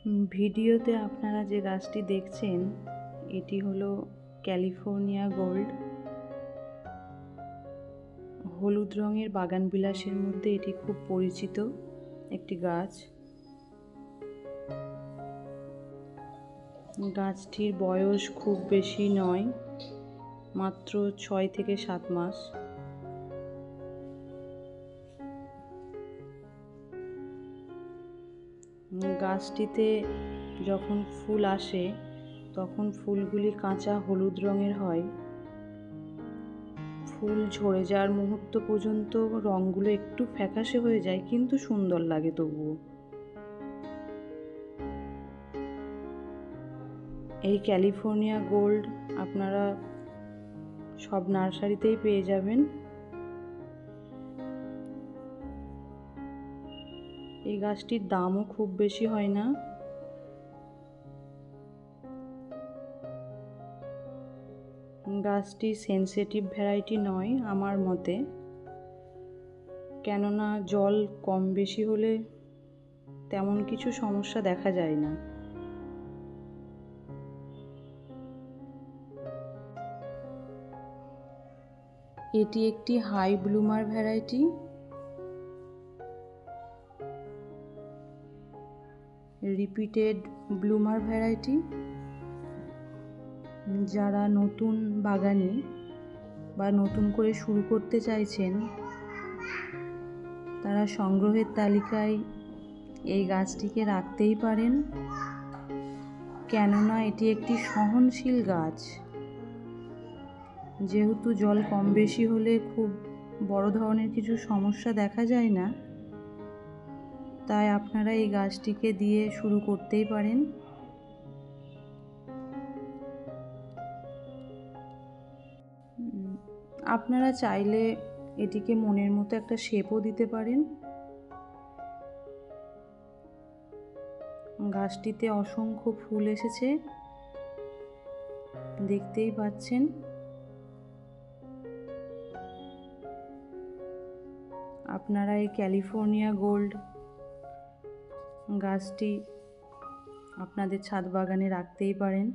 ভিডিওতে আপনারা যে গাছটি দেখছেন এটি হলো ক্যালিফোর্নিয়া গোল্ড। হলুদ রঙের বাগানবিলাসের মধ্যে এটি খুব পরিচিত একটি গাছ। গাছটির বয়স খুব বেশি নয়, মাত্র 6 থেকে 7 মাস। গাছটিতে যখন ফুল আসে তখন ফুলগুলি কাঁচা হলুদ রঙের হয়। ফুল ঝরে যাওয়ার মুহূর্ত পর্যন্ত রঙগুলো একটু ফ্যাকাশে হয়ে যায়, কিন্তু সুন্দর লাগে তবুও। এই ক্যালিফোর্নিয়া গোল্ড আপনারা সব নার্সারিতেই পেয়ে যাবেন। এই গাছটির দামও খুব বেশি হয় না। গাছটি সেনসিটিভ ভ্যারাইটি নয় আমার মতে, কেননা জল কম বেশি হলে তেমন কিছু সমস্যা দেখা যায় না। এটি একটি high bloomer variety. Repeated bloomer variety. যারা নতুন বাগানি বা নতুন করে শুরু করতে চাইছেন তারা সংগ্রহের তালিকায় এই গাছটিকে রাখতেই পারেন, কেননা এটি একটি সহনশীল গাছ। যেহেতু জল কম বেশি হলে খুব বড় ধরনের কিছু সমস্যা দেখা যায় না, তাই আপনারা এই গাছটিকে দিয়ে শুরু করতেই পারেন। আপনারা চাইলে এটিকে মনের মতো একটা শেপও দিতে পারেন। গাছটিতে অসংখ্য ফুল এসেছে, দেখতেই পাচ্ছেন। আপনারা এই ক্যালিফোর্নিয়া গোল্ড গাছটি আপনাদের ছাদ বাগানে রাখতেই পারেন।